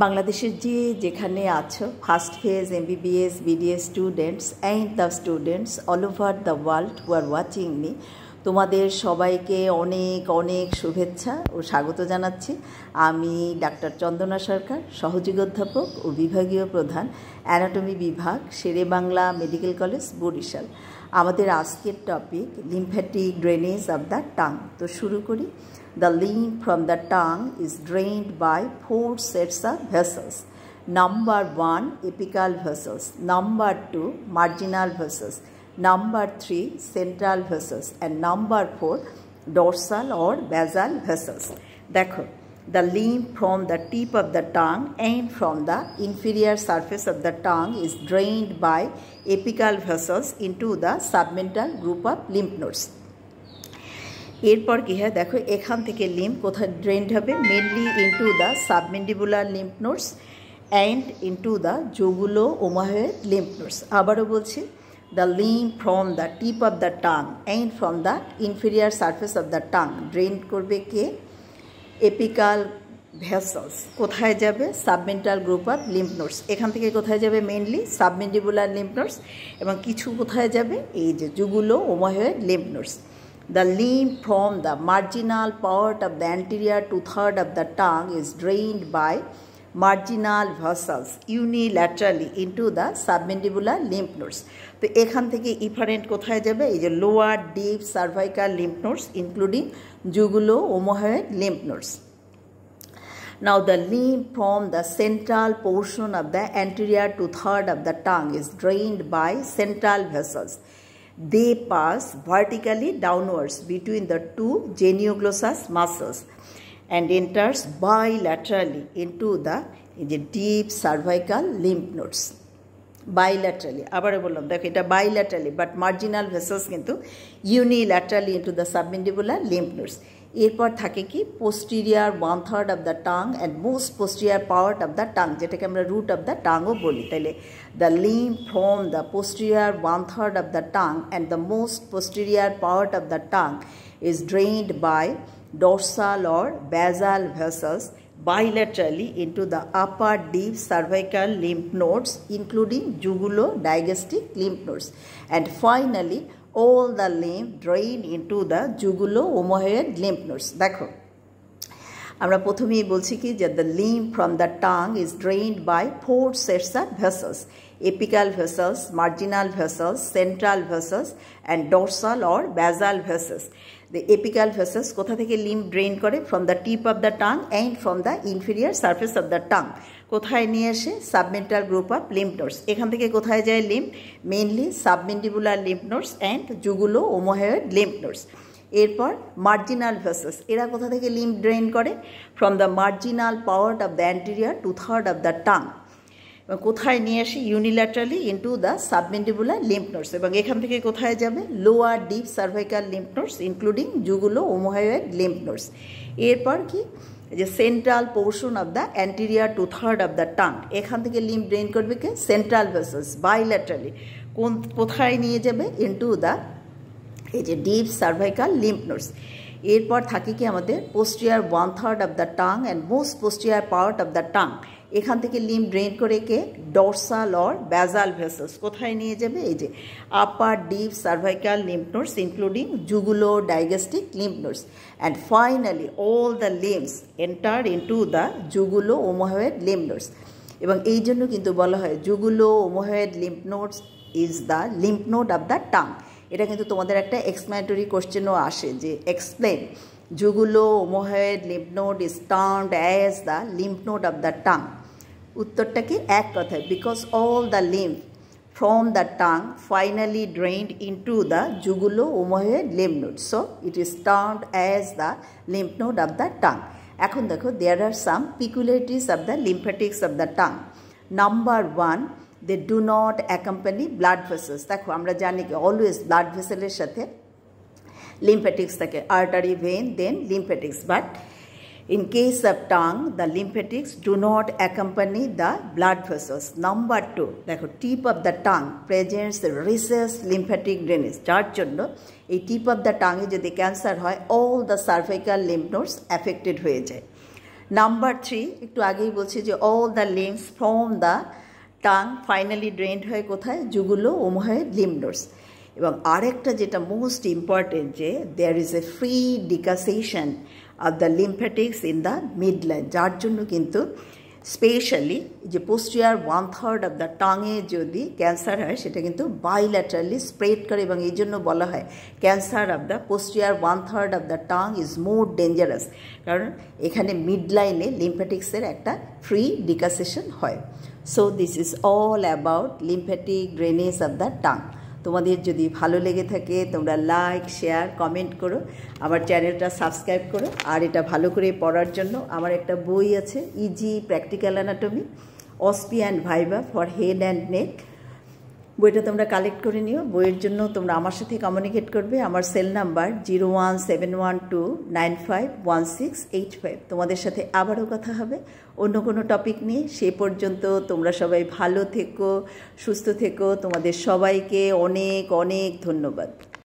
বাংলাদেশের যেখানে আছো first phase MBBS BDS students and the students all over the world who are watching me, তোমাদের সবাইকে অনেক অনেক শুভেচ্ছা ও স্বাগত জানাচ্ছি। আমি ডাক্তার চন্দনা সরকার, সহযোগী অধ্যাপক ও বিভাগীয় প্রধান, অ্যানাটমি বিভাগ, শেরেবাংলা মেডিকেল কলেজ, বরিশাল। আমাদের আজকের topic lymphatic drainage of the tongue. তো শুরু করি। The lymph from the tongue is drained by 4 sets of vessels. Number 1, apical vessels. Number 2, marginal vessels. Number 3, central vessels. And number 4, dorsal or basal vessels. Dekho, the lymph from the tip of the tongue and from the inferior surface of the tongue is drained by apical vessels into the submental group of lymph nodes. এরপর কি হয় দেখো, এখান থেকে lymph কোথায় drained হবে? Mainly into the submandibular lymph nodes and into the jugulo omohyoid lymph nodes. আবারও বলছি, the lymph from the tip of the tongue and from the inferior surface of the tongue drain করবে কে? Apical vessels. কোথায় যাবে? Submental group of lymph nodes. এখান থেকে কোথায় যাবে? মেনলি সাবমেন্ডিবুলার লিম্ফ নোডস, এবং কিছু কোথায় যাবে? এই যে jugulo omohyoid lymph nodes. The lymph from the marginal part of the anterior two-thirds of the tongue is drained by marginal vessels unilaterally into the submandibular lymph nodes. তো এখান থেকে efferent কোথায় যাবে? এই যে lower deep cervical lymph nodes including jugulo omohyoid lymph nodes. Now the lymph from the central portion of the anterior two-thirds of the tongue is drained by central vessels. They pass vertically downwards between the two genioglossus muscles and enters bilaterally into the deep cervical lymph nodes. Bilaterally, আবার বললাম দেখো এটা bilaterally, but marginal vessels কিন্তু unilaterally into the submandibular lymph nodes. এরপর থাকে কি? Posterior 1/3 of the tongue and most posterior part of the tongue, যেটাকে আমরা রুট অফ দ্য টাংও বলি। তাইলে the lymph from the posterior 1/3 of the tongue and the most posterior part of the tongue is drained by dorsal or basal vessels bilaterally into the upper deep cervical lymph nodes including jugulo-digastric lymph nodes, and finally all the lymph drain into the jugulo-omohyoid lymph nodes. দেখো, আমরা প্রথমেই বলছি কি যে the lymph from the tongue is drained by 4 sets of vessels: apical vessels, marginal vessels, central vessels, and dorsal or basal vessels. The apical vessels কোথা থেকে lymph drain করে? From the tip of the tongue and from the inferior surface of the tongue. কোথায় নিয়ে আসে? Submental group of lymph nodes. এখান থেকে কোথায় যায় lymph? Mainly submandibular lymph nodes and jugulo omohyoid lymph nodes. এরপর marginal vessels, এরা কোথা থেকে লিম্ফ ড্রেন করে? From the marginal part of the anterior 2/3 of the tongue. কোথায় নিয়ে আসে? Unilaterally into the submandibular lymph nodes, এবং এখান থেকে কোথায় যাবে? Lower deep cervical lymph nodes including jugulo omohyoid lymph nodes. এরপর কি? যে central portion of the anterior 2/3 of the tongue, এখান থেকে লিম্ফ ড্রেন করবে কে? Central vessels bilaterally. কোথায় নিয়ে যাবে? ইনটু দ্য এই যে ডিপ সার্ভাইকাল লিম্ফ নোডস। এরপর থাকে কি আমাদের posterior 1/3 of the tongue and most posterior part of the tongue, এখান থেকে লিম্ফ ড্রেন করে কে? Dorsal or basal vessels. কোথায় নিয়ে যাবে? এই যে upper deep cervical lymph nodes including jugulo digastric lymph nodes, and finally all the lymphs enter into the jugulo omohyoid lymph nodes. এবং এই জন্য কিন্তু বলা হয় jugulo omohyoid lymph nodes is the lymph node of the tongue. এটা কিন্তু তোমাদের একটা এক্সপ্লেনেটরি কোশ্চেনও আসে যে explain jugulo omohyoid lymph node is termed as the lymph node of the tongue. উত্তরটা কি? এক কথায়, because all the lymph from the tongue finally drained into the jugulo omohyoid lymph node, so it is termed as the lymph node of the tongue. এখন দেখো, there are some peculiarities of the lymphatics of the tongue. Number 1, they do not accompany blood vessels. দেখো, আমরা জানি কি always blood ভেসেলের সাথে lymphatics থাকে, artery, vein, then lymphatics, but in case of tongue the lymphatics do not accompany the blood vessels. Number 2, দেখো tip of the tongue presents recessed lymphatic drainage, যার জন্য এই tip of the tongue এ যদি cancer হয় all the cervical lymph nodes affected হয়ে যায়। Number 3 একটু আগেই বলছি যে all the lymphs from the tongue finally drained হয় কোথায়, জুগুলো ওমোহয়েড লিম্ফ নোডস। এবং আরেকটা যেটা মোস্ট ইম্পর্টেন্ট যে there is a free decussation of the lymphatics in the mid line, যার জন্য কিন্তু স্পেশালি যে পোস্টিয়ার 1/3 অফ দ্য টাঙে যদি ক্যান্সার হয় সেটা কিন্তু বাইল্যাটারালি স্প্রেড করে, এবং এই জন্য বলা হয় cancer of the পোস্টিয়ার 1/3 of the tongue is more dangerous, কারণ এখানে মিড লাইনে লিম্ফ্যাটিক্সের একটা ফ্রি ডিকাসেশন হয়। So this is all about lymphatic drainage of the tongue. তোমাদের যদি ভালো লেগে থাকে তোমরা লাইক, শেয়ার, কমেন্ট করো, আমার চ্যানেলটা সাবস্ক্রাইব করো। আর এটা ভালো করে পড়ার জন্য আমার একটা বই আছে, easy practical anatomy OSPE and viva for head and neck. বইটা তোমরা কালেক্ট করে নিও। বইয়ের জন্য তোমরা আমার সাথে কমিউনিকেট করবে। আমার সেল নাম্বার 0171295165। তোমাদের সাথে আবারও কথা হবে অন্য কোনো টপিক নিয়ে। সে পর্যন্ত তোমরা সবাই ভালো থেকো, সুস্থ থেকো। তোমাদের সবাইকে অনেক অনেক ধন্যবাদ।